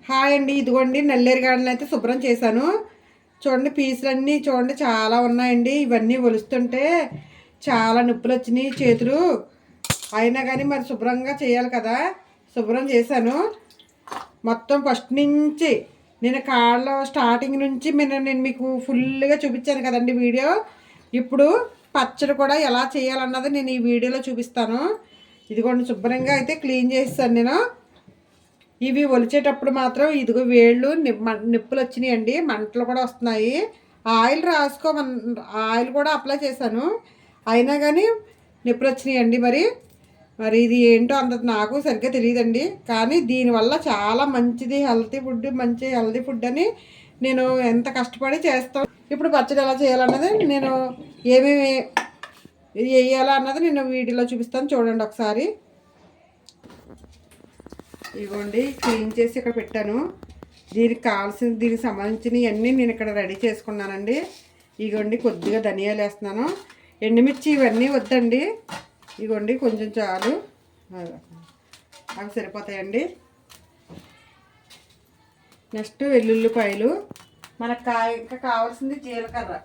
Hi అండి, ఇదిగోండి నల్లేరు garden అయితే శుభ్రం చేశాను. చూడండి పీసులన్నీ చూడండి చాలా ఉన్నాయండి. ఇవన్నీ ఒలుస్తుంటే చాలా నొప్పులు వచ్చినాయి చేతులు. అయినా కానీ మరి శుభ్రంగా చేయాలి కదా, శుభ్రం చేశాను. మొత్తం ఫస్ట్ నుంచి నేను కాళ్ళ స్టార్టింగ్ నుంచి నేను మీకు ఫుల్గా చూపించాను కదండి వీడియో. ఇప్పుడు పచ్చడి కూడా ఎలా చేయాలన్నది నేను ఈ వీడియోలో చూపిస్తాను. ఇదిగోండి శుభ్రంగా అయితే క్లీన్ చేస్తాను నేను. ఇవి ఒలిచేటప్పుడు మాత్రం ఇదిగో వేళ్ళు నిప్పులు వచ్చినాయండి, మంటలు కూడా వస్తున్నాయి. ఆయిల్ ఆయిల్ కూడా అప్లై చేశాను, అయినా కానీ నిప్పులు వచ్చినాయండి. మరి ఇది ఏంటో అంత నాకు సరిగ్గా తెలియదండి. కానీ దీనివల్ల చాలా మంచిది, మంచి హెల్తీ ఫుడ్ అని నేను ఎంత కష్టపడి చేస్తాను. ఇప్పుడు పచ్చడి ఎలా చేయాలన్నది నేను ఏమేమి వేయాలా అన్నది నేను వీడియోలో చూపిస్తాను, చూడండి ఒకసారి. ఇదిగోండి క్లీన్ చేసి ఇక్కడ పెట్టాను. దీనికి సంబంధించినవి అన్నీ నేను ఇక్కడ రెడీ చేసుకున్నానండి. ఇదిగోండి కొద్దిగా ధనియాలు వేస్తున్నాను, ఎండుమిర్చి ఇవన్నీ వద్దండి, ఇదిగోండి కొంచెం చాలు, అవి సరిపోతాయండి. నెక్స్ట్ వెల్లుల్లిపాయలు, మనకు ఇంకా కావాల్సింది జీలకర్ర.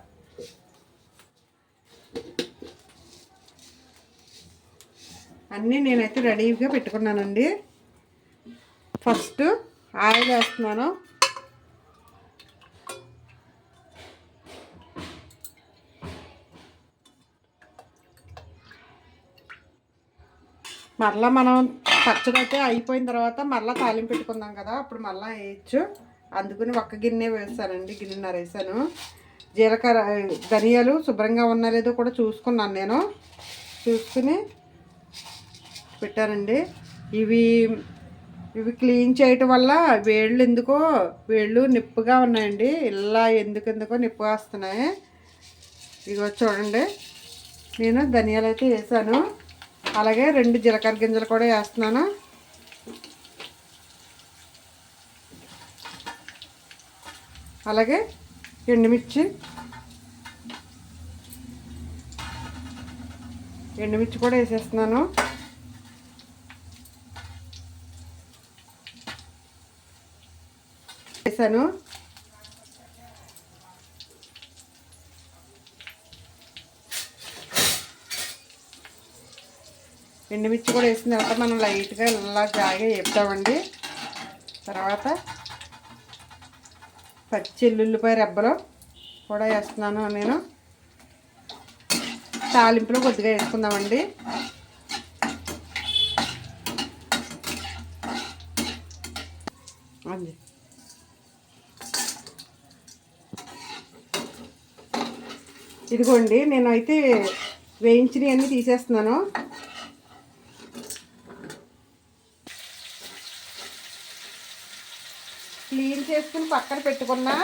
అన్నీ నేనైతే రెడీగా పెట్టుకున్నానండి. ఫస్ట్ ఆయిల్ వేస్తున్నాను. మరలా మనం పచ్చడి అయితే అయిపోయిన తర్వాత మరలా తాలింపు పెట్టుకుందాం కదా, అప్పుడు మరలా వేయచ్చు. అందుకని ఒక్క గిన్నె వేస్తానండి, గిన్నెన్నర వేసాను. జీలకర్ర ధనియాలు శుభ్రంగా ఉన్నా లేదో కూడా చూసుకున్నాను, నేను చూసుకుని పెట్టానండి. ఇవి క్లీన్ చేయటం వల్ల వేళ్ళు నిప్పుగా ఉన్నాయండి, ఇలా ఎందుకో నిప్పుగా వస్తున్నాయి. ఇదిగో చూడండి, నేను ధనియాలు అయితే వేసాను, అలాగే 2 జీలకర్ర గింజలు కూడా వేస్తున్నాను. అలాగే ఎండుమిర్చి కూడా వేసేస్తున్నాను. వేసాను. ఎండుమిర్చి కూడా వేసిన తర్వాత మనం లైట్గా ఇలా జాగా వేపుతామండి. తర్వాత పచ్చి ఎల్లుల్లిపాయ రెబ్బలు కూడా వేస్తున్నాను నేను. తాలింపులో కొద్దిగా వేసుకుందామండి. అది ఇదిగోండి నేనైతే వేయించినవి అన్నీ తీసేస్తున్నాను. క్లీన్ చేసుకుని పక్కన పెట్టుకున్నా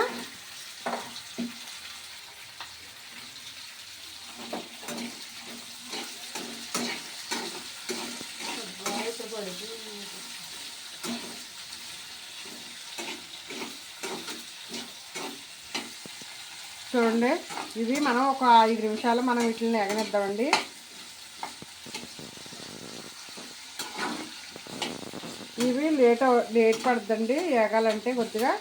చూడండి, ఇవి మనం ఒక 5 నిమిషాలు మనం వీటిని ఎగనిద్దామండి. ఇవి లేట్ పడుతుందండి ఏగాలంటే కొద్దిగా.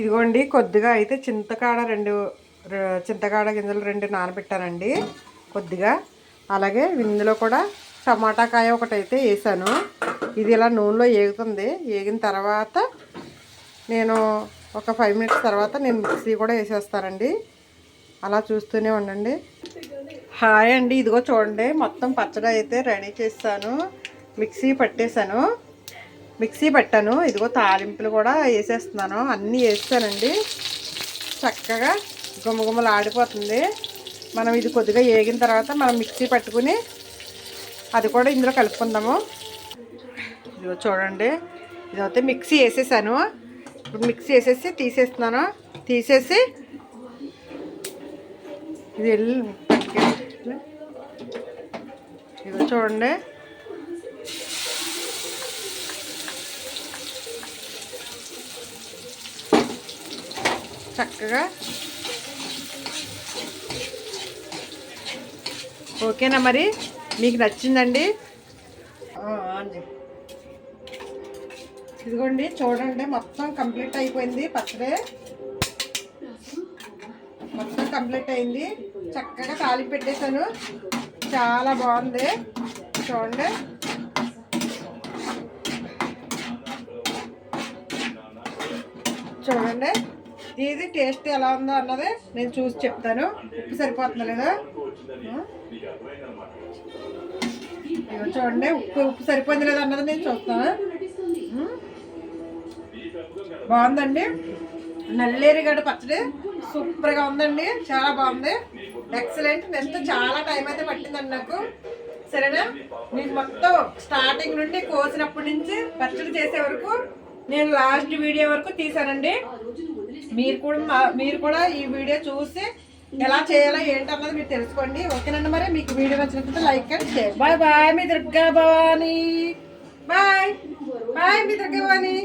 ఇదిగోండి కొద్దిగా అయితే చింతకాడ గింజలు 2 నానబెట్టానండి కొద్దిగా. అలాగే ఇందులో కూడా టమాటా కాయ ఒకటైతే వేసాను. ఇది ఇలా నూనెలో ఏగుతుంది. ఏగిన తర్వాత నేను ఒక 5 మినిట్స్ తర్వాత నేను మిక్సీ కూడా వేసేస్తానండి. అలా చూస్తూనే ఉండండి. హాయ్ అండి, ఇదిగో చూడండి మొత్తం పచ్చడి అయితే రెడీ చేస్తాను. మిక్సీ పట్టాను. ఇదిగో తాలింపులు కూడా వేసేస్తున్నాను, అన్నీ వేస్తానండి. చక్కగా గుమ్మగుమ్మలు ఆడిపోతుంది. మనం ఇది కొద్దిగా వేగిన తర్వాత మనం మిక్సీ పట్టుకుని అది కూడా ఇందులో కలుపుకుందాము. ఇదిగో చూడండి, ఇదైతే మిక్సీ వేసేసాను. ఇప్పుడు మిక్సీ వేసేసి తీసేస్తున్నాను. తీసేసి ఇది ఇదిగో చూడండి, చక్కగా ఓకేనా మరి, మీకు నచ్చిందండి? ఇదిగోండి చూడండి, మొత్తం కంప్లీట్ అయిపోయింది పచ్చడి. మొత్తం కంప్లీట్ అయింది. చక్కగా తాలింపు పెట్టేశాను. చాలా బాగుంది చూడండి. చూడండి ఇది టేస్ట్ ఎలా ఉందో అన్నది నేను చూసి చెప్తాను. ఉప్పు సరిపోతుందా లేదా చూడండి. ఉప్పు సరిపోయింది లేదా అన్నది నేను చూస్తాను. బాగుందండి. నల్లేరుగడ్డ పచ్చడి సూపర్గా ఉందండి. చాలా బాగుంది, ఎక్సలెంట్. నెక్స్ట్ చాలా టైం అయితే పట్టిందండి నాకు. సరేనా, మీకు మొత్తం స్టార్టింగ్ నుండి కోసినప్పటి నుంచి పచ్చడి చేసే వరకు నేను లాస్ట్ వీడియో వరకు తీసానండి. మీరు కూడా ఈ వీడియో చూసి ఎలా చేయాలో ఏంటన్నది మీరు తెలుసుకోండి. ఓకేనండి మరి, మీకు వీడియో నచ్చినట్లయితే like and share. Bye bye మీ దుర్గా భవాని. బాయ్ బాయ్ మీ దుర్గా భవాని.